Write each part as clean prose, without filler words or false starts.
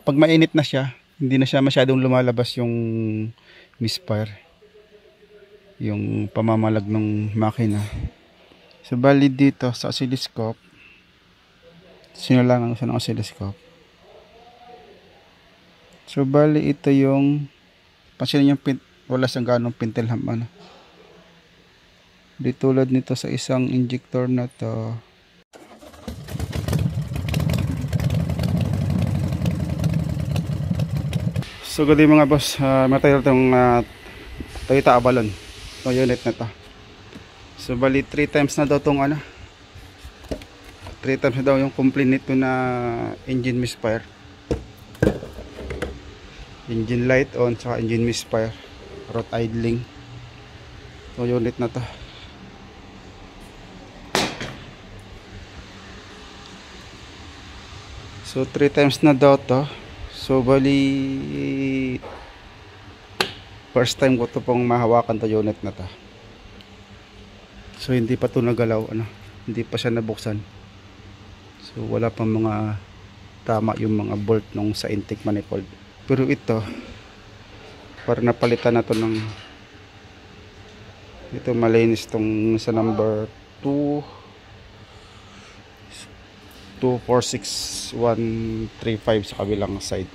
pag mainit na siya, hindi na siya masyadong lumalabas yung misfire, yung pamamalag ng makina. So bali dito sa oscilloscope, sinulangan ko siya ng oscilloscope. So bali ito yung pansinin yung wala siyang ganong pintelham ano. Di tulad nito sa isang injector na to. So good day mga boss, matayo itong Toyota Avalon, itong unit na to. So bali 3 times na daw itong 3 times na daw yung complaint nito na engine misfire, engine light on, saka engine misfire, route idling, itong unit na to. So 3 times na daw to. So bali first time ko to pong mahawakan to unit na to. So hindi pa to nagalaw ano, hindi pa siya nabuksan. So wala pang mga tama yung mga bolt nung sa intake manifold. Pero ito para napalitan na to ng ito, malinis tong sa number 246135 sa kabilang side,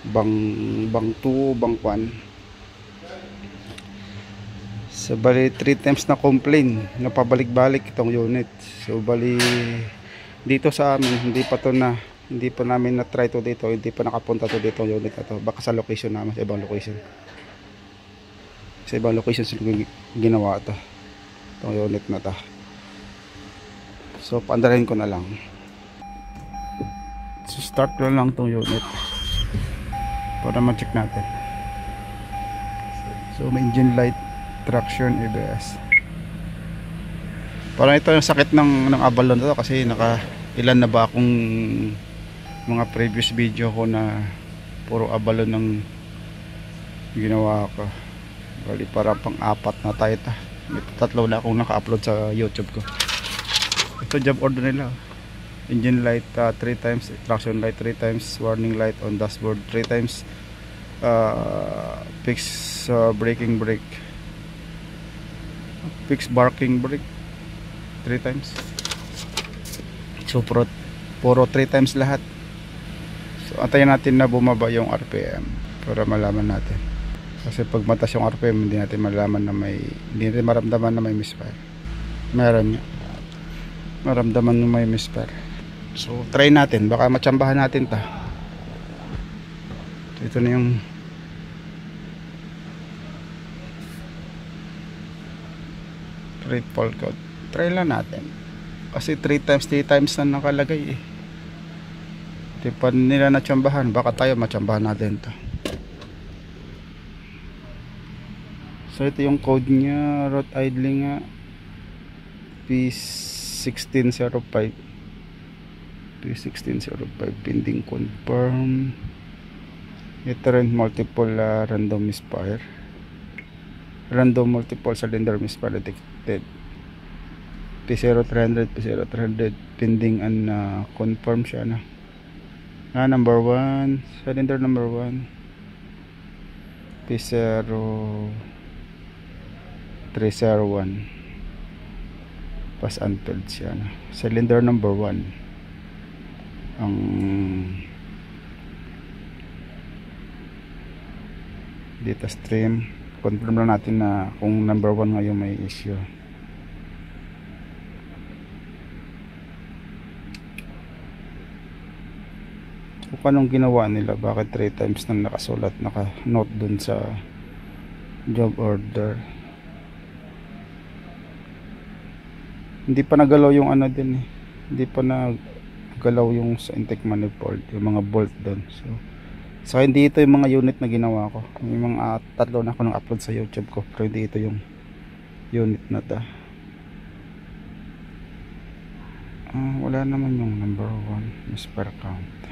bang 2, bang 1. So bali 3 times na complain, napabalik-balik itong unit. So bali dito sa amin hindi pa namin na try to dito, hindi pa nakapunta to dito yung unit na to. Baka sa location namin, sa ibang location, sila ginawa to, itong unit na to. So paandalhin ko na lang. So start ko lang itong unit para ma-check natin. So may engine light, traction, ABS. Parang ito yung sakit ng Avalon to kasi ilan na ba akong mga previous video ko na puro Avalon ng ginawa ko. Bali parang pang-apat na tayo ta. May 3 na akong naka-upload sa YouTube ko. Ito job order nila. Engine light 3 times, traction light 3 times, warning light on dashboard 3 times, fix braking brake, fix barking brake 3 times. So puro 3 times lahat. So antayin natin na bumaba yung RPM para malaman natin. Kasi pag mataas yung RPM, hindi natin maramdaman na may misfire. Meron maramdaman na may misfire. So try natin, baka matsambahan natin ta. So, ito na yung triple code. Try lang natin. Kasi 3 times na nakalagay eh. Di pa nila natsambahan, baka tayo matsambahan natin to. So ito yung code nya, route idling nga P1605, pending confirm. Ito rin multiple random misfire, random multiple cylinder misfire detected. P0300, pending and confirm siya na. Number 1, cylinder number 1, P0301, pass unfilled siya na. Cylinder number 1 ang data stream. Confirm lang natin na kung number 1 nga yung may issue. Kung anong ginawa nila, bakit 3 times na nakasulat, naka-note dun sa job order. Hindi pa nagalaw yung ano din eh. Hindi pa nagalaw yung sa intake manifold, yung mga bolt dun. So hindi ito yung mga unit na ginawa ko. May mga 3 na ako nang upload sa YouTube ko, pero hindi ito yung unit na ta. Wala naman yung number 1 misfire count.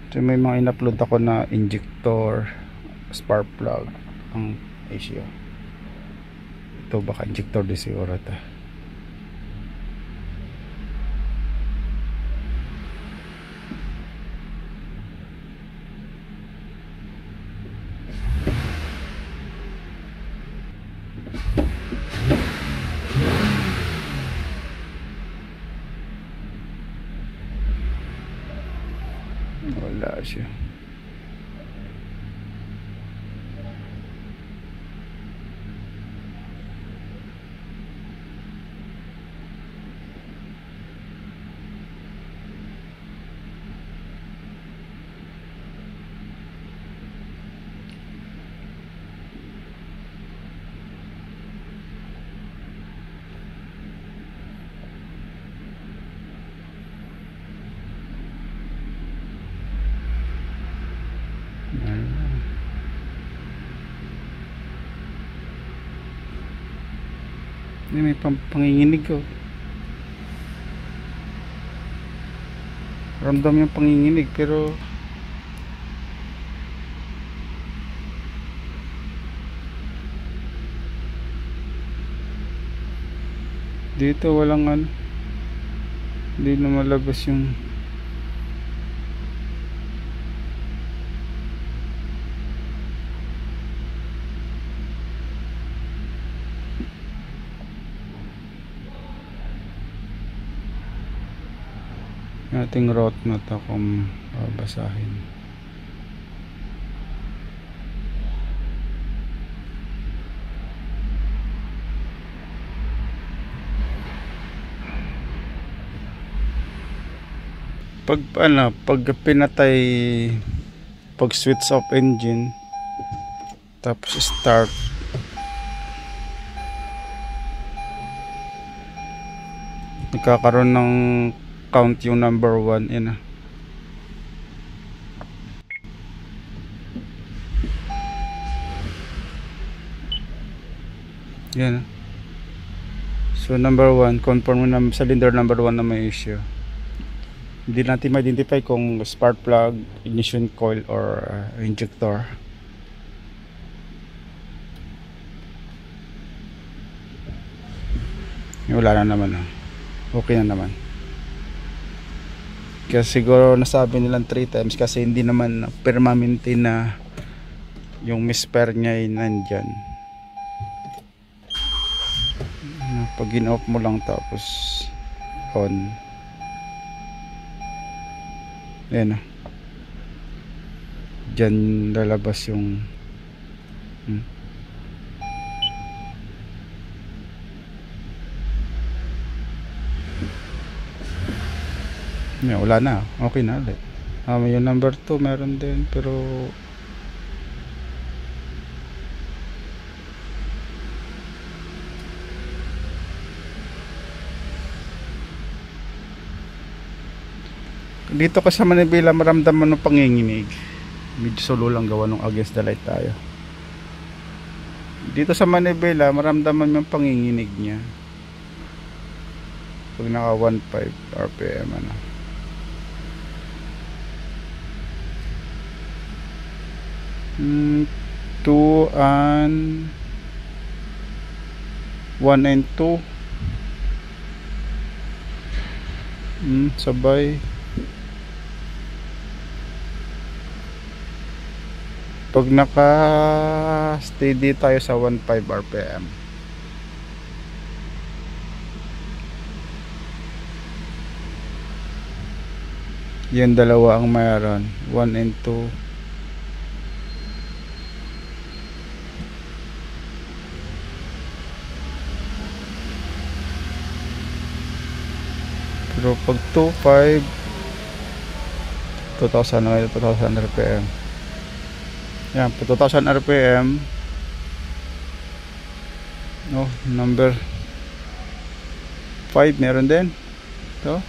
So may mga in-upload ako na injector, spark plug ang issue. Ito baka injector di siguro ito. Wala siya. May panginginig ko. Ramdam yung panginginig pero dito walang ano, hindi na malabas yung ating route na to kung babasahin. Pag pinatay, pag switch off engine tapos start, nagkakaroon ng count yung number 1. Yan na. Yan na. So number 1, confirm na cylinder number 1 na may issue. Hindi natin ma-identify kung spark plug, ignition coil or injector. Wala na naman. Okay na naman. Kasi siguro nasabi nilang 3 times kasi hindi naman permanente na yung misfire niya ay nandyan. Pag in-off mo lang tapos on, ayan na, dyan lalabas yung wala na, okay na ulit. Yung number 2 meron din pero dito ka sa Manibela maramdaman ng panginginig. Medyo solo lang gawa nung against the light tayo. Dito sa Manibela maramdaman yung panginginig niya pag naka 1.5 RPM ano. Two and 1 and 2 sabay. Pag naka steady tayo sa 1.5 RPM, yung dalawa ang mayroon, 1 and 2. Pero pag 2.5 2000 RPM. Yan, po 2000 RPM. No, number 5 meron din. Ito.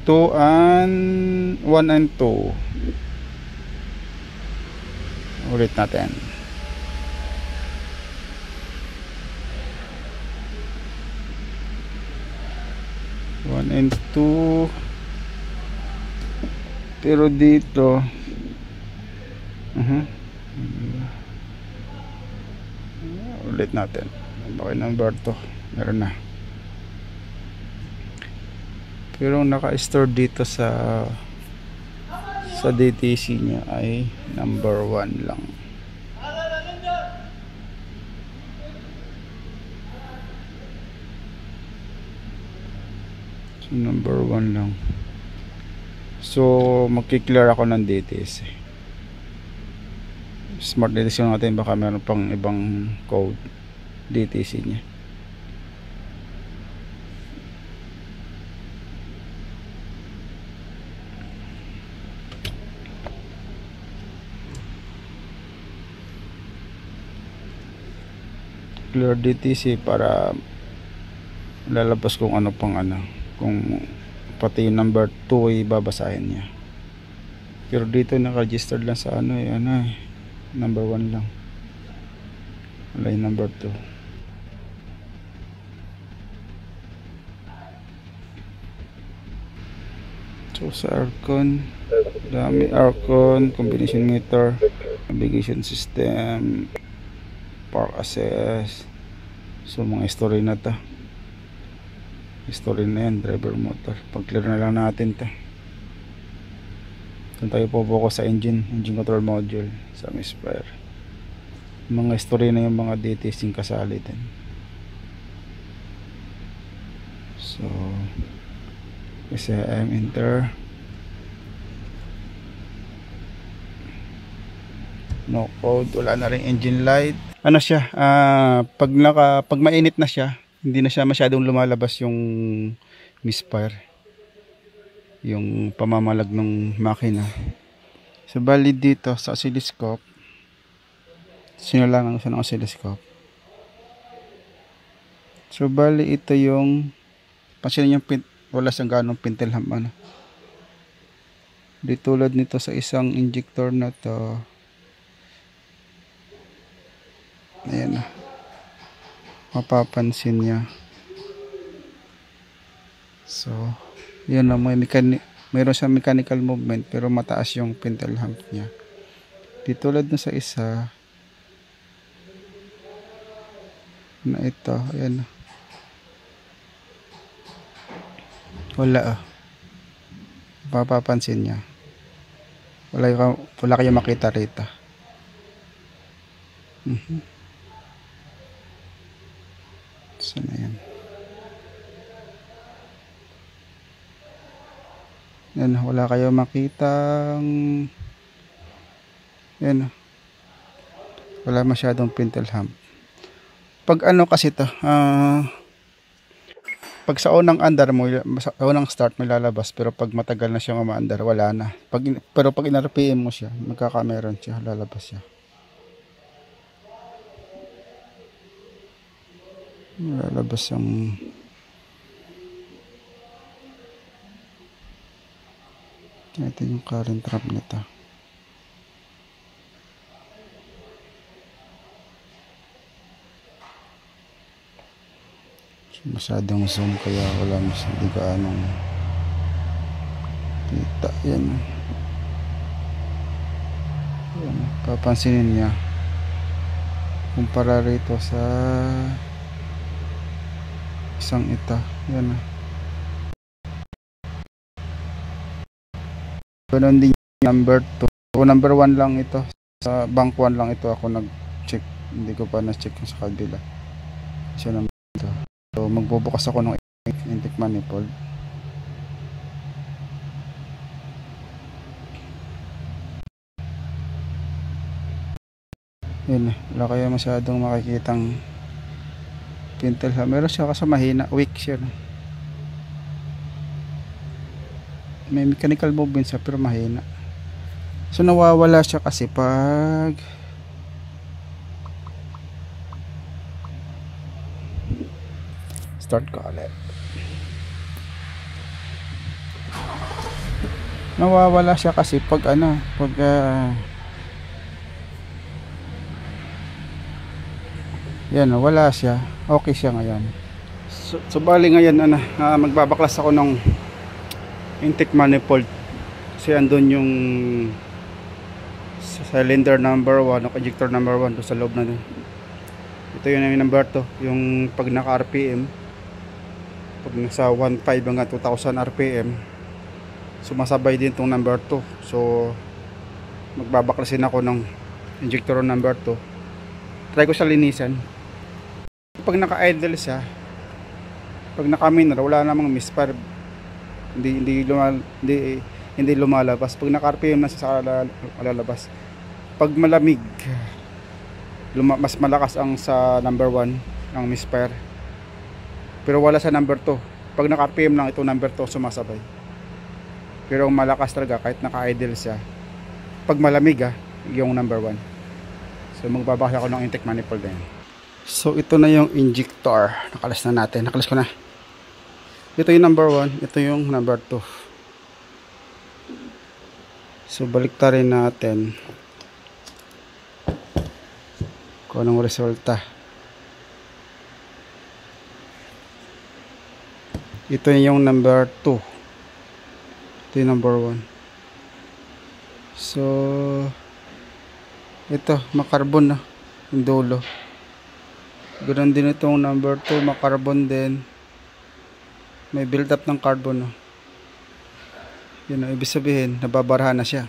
Two and 1 and 2. Ulit natin. One and 2. Pero dito ulit natin. Okay, number 2 meron na. Pero naka-store dito sa sa DTC niya ay number 1 lang. So number 1 lang. So magki-clear ako ng DTC. Smart DTC natin, baka meron pang ibang code DTC niya. Clear DTC para lalabas kung ano pang ano, kung pati yung number 2 ay babasahin niya. Pero dito naka-registered lang sa ano number 1 lang, wala yung number 2. So sa aircon, dami aircon, combination meter, navigation system, park access. So mga history na to, history na yan, driver motor. Pag clear na lang natin to. Doon tayo po sa engine control module sa misfire. Mga history na yung mga DTC kasali din. So SM enter, no code, wala na rin engine light. Ano siya, pag mainit na siya, hindi na siya masyadong lumalabas yung misfire, yung pamamalag ng makina. So bali dito sa oscilloscope, sinulangan ko siya ng oscilloscope. So bali ito yung pansinin yung wala siyang ganong pintle hump ano. Di tulad nito sa isang injector na to, ayan na, mapapansin niya. So yun na, mayroon siyang mechanical movement pero mataas yung pintle hump niya. Di tulad na sa isa na ito, ayan, wala mapapansin niya, wala kayong makita rito. Sana yan. Yan, wala kayo makitang, yan, wala masyadong pintle hump. Pag ano kasi to, pag sa unang andar mo, sa unang start may lalabas, pero pag matagal na siyang umaandar, wala na. Pero pag in-RPM mo siya, magkakameron siya, lalabas siya. Lalabas yung ito yung current ramp nito. Masyadong zoom kaya wala masyadong gaanong kita. Yan, yan, papansinin niya kumpara rito sa isang ito. Yan, ganoon din number 2 o number 1 lang ito. Sa bank 1 lang ito ako nag-check, hindi ko pa na-check sa kabila. Siya number 2. So magbubukas ako ng intake manifold. Yun, wala kayo masyadong makikitang pintle hump. Meron siya kasi mahina, weak siya. May mechanical movement siya pero mahina. So nawawala siya kasi pag start ko ulit. Nawawala siya kasi pag ano, pag yan, wala siya. Okay siya ngayon. So bali ngayon magbabaklas ako ng intake manifold kasi andun yung cylinder number 1 o ejector number 1 doon sa loob na dun. Ito yun yung number 2, yung pag naka RPM, pag nasa 1.5 hanggang 2,000 RPM, sumasabay din tong number 2. So magbabaklasin ako ng injector number 2. Try ko siya linisan. Pag naka-idle siya, pag naka-minor, wala namang misfire, hindi lumalabas. Pag naka-RPM na siya sa lalabas. Pag malamig, mas malakas ang sa number 1 ang misfire, pero wala sa number 2. Pag naka-RPM lang, ito number 2 sumasabay. Pero malakas talaga kahit naka-idle siya pag malamig, yung number 1. So magbabasa ako ng intake manifold din. So ito na yung injector. Nakalas na natin. Nakalas ko na. Ito yung number 1. Ito yung number 2. So baliktarin natin kung anong resulta. Ito yung number 2. Ito yung number 1. So ito makarbon na yung dulo. Ganoon din itong number 2, makarbon din. May build up ng carbon, no? Yun, ibig sabihin nababarahan na siya.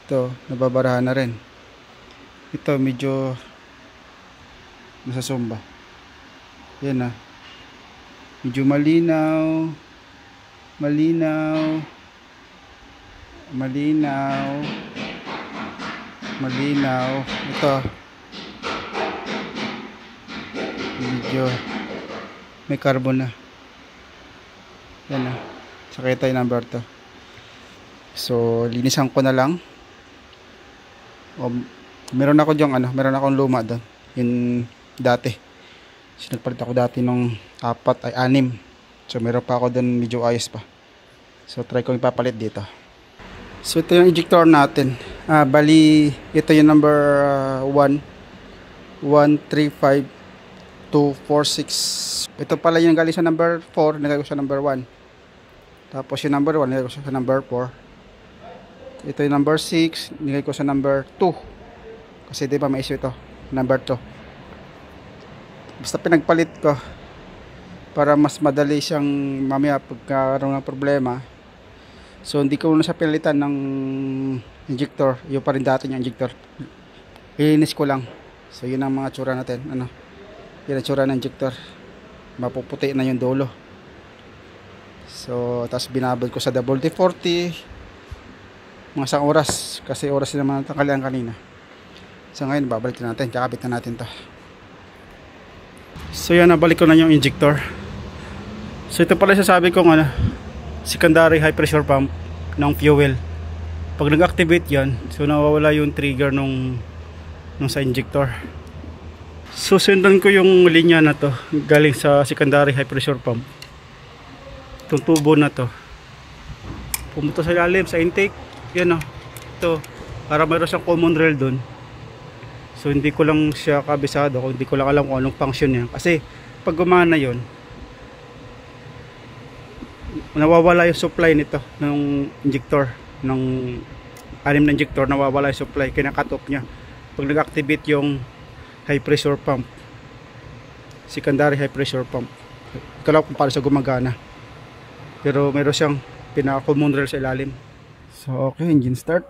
Ito nababarahan na rin. Ito medyo nasasumba. Yan, medyo malinaw. Malinaw. Ito medyo may carbon na. Yan, sakita yung number 2. So linisan ko na lang. Meron ako diyang meron akong luma doon, yung dati. So nagpalit ako dati ng 6. So meron pa ako doon, medyo ayos pa. So try ko ipapalit dito. So ito yung injector natin. Bali ito yung number 1, 135-246. Ito pala yung galing sa number 4, nilagay ko sa number 1. Tapos yung number 1 nilagay ko sa number 4. Ito yung number 6, nilagay ko sa number 2. Kasi di ba may issue ito, number 2. Basta pinagpalit ko para mas madali siyang mamaya pagkaroon ng problema. So hindi ko na siya pinalitan ng injector, yung pa rin dati yung injector. Ilinis ko lang. So yun ang mga tsura natin. Yun ang tsura ng injector. Mapuputi na yung dulo. So tapos binabad ko sa WD-40 mga isang oras, kasi oras naman tangkalian kanina. So ngayon babalik natin, kakabit na natin to. So yan, nabalik ko na yung injector. So ito pala sasabi kong secondary high pressure pump ng fuel. Pag nag-activate yan, so nawawala yung trigger nung sa injector. So sundan ko yung linya na to galing sa secondary high pressure pump. Itong tubo na to pumunta sa ilalim sa intake. Yan, ito para mayroon siyang common rail dun. So hindi ko lang siya kabisado, hindi ko lang alam kung anong function niya. Kasi pag gumana yon, nawawala yung supply nito ng injector, ng 6 na injector, nawawala yung supply, kina-cut off niya pag nag-activate yung high pressure pump, secondary high pressure pump. Ikaw lang kung paano siya gumagana, pero meron siyang pinaka-common rail sa ilalim. So okay, engine start.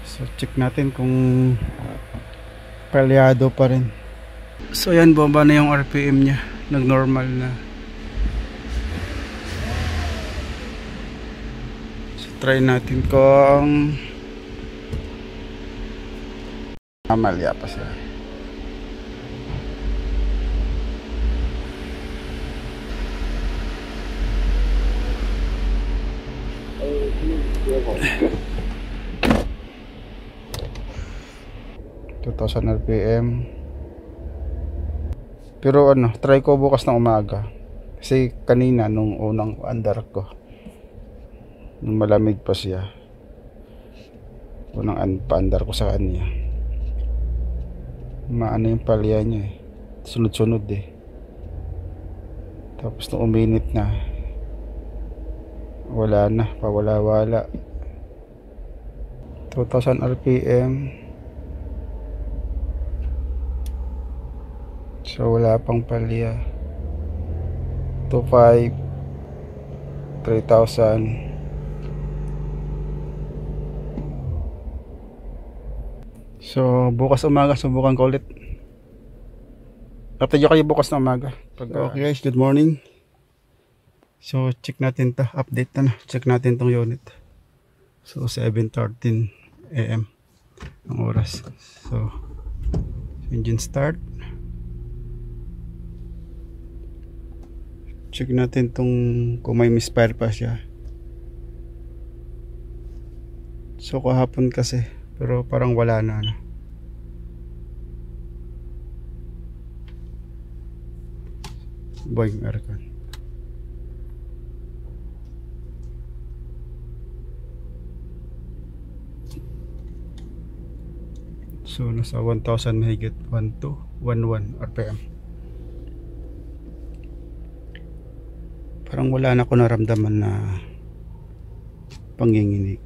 So check natin kung palyado pa rin. So yan, bomba na yung RPM nya, nag normal na. So try natin kung malya pa siya. $2,000 RPM. Pero try ko bukas ng umaga. Kasi kanina nung unang andar ko, nung malamig pa siya, unang paandar ko sa kanya, maano yung palya niya sunod-sunod Tapos nung uminit na, wala na, pawala-wala. 2,000 RPM. So wala pang palya. 2,500, 3,000. So bukas umaga subukan ko ulit. Update kayo bukas na umaga. Okay guys, good morning. So check natin to, update na. Check natin tong unit. So 7:13 AM ang oras. So engine start. Check natin tong kung may misfire pa siya. So kahapon kasi, pero parang wala na ano. Boing aircon. So nasa 1,000 mahigit, 1211 RPM. Parang wala na ako naramdaman na panginginig.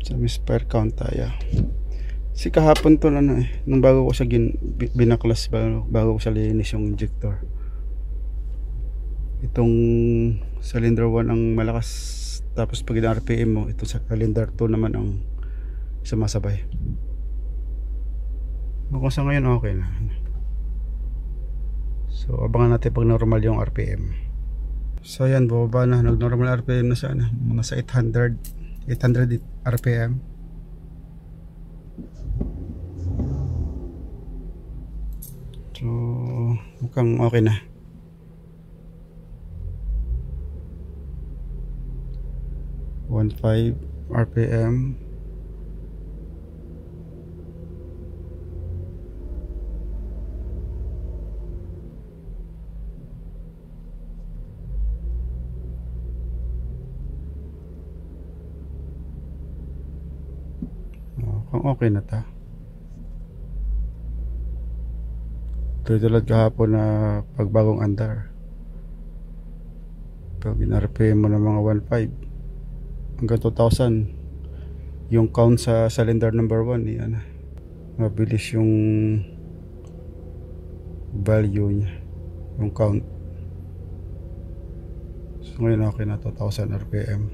Sa misfire count tayo. Si kahapon to ano nung bago ko siya binaklas, bago ko siya linis yung injector. Itong cylinder 1 ang malakas, tapos pag RPM mo, ito sa cylinder 2 naman ang sumasabay. Kung sa ngayon okay na. So abangan natin pag normal yung RPM. So yan, bababa na, nag normal RPM na siya na, nasa 800 RPM. So mukhang okay na. .15 RPM. Kung okay na ta. Tulad kahapon na pagbagong andar, pag in-RPM mo ng mga 1.5 hanggang 2,000 yung count sa cylinder number 1, yan, mabilis yung value nya, yung count. So ngayon okay na, 2,000 RPM.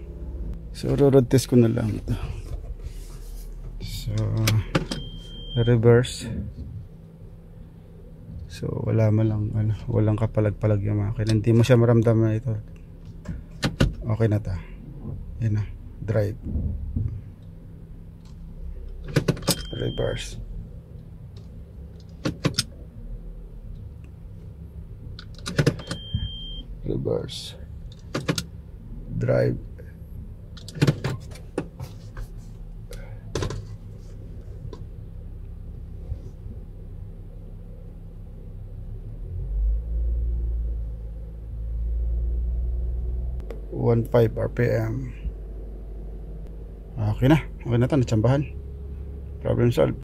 So road test ko na lang ito. So reverse. So wala man lang ano, walang kapalag-palag yung makina. Hindi mo siya maramdaman ito. Okay na ta. Yan na, drive. Reverse. Reverse. Drive. .15 RPM. Okay na ito, natsambahan. Problem solved.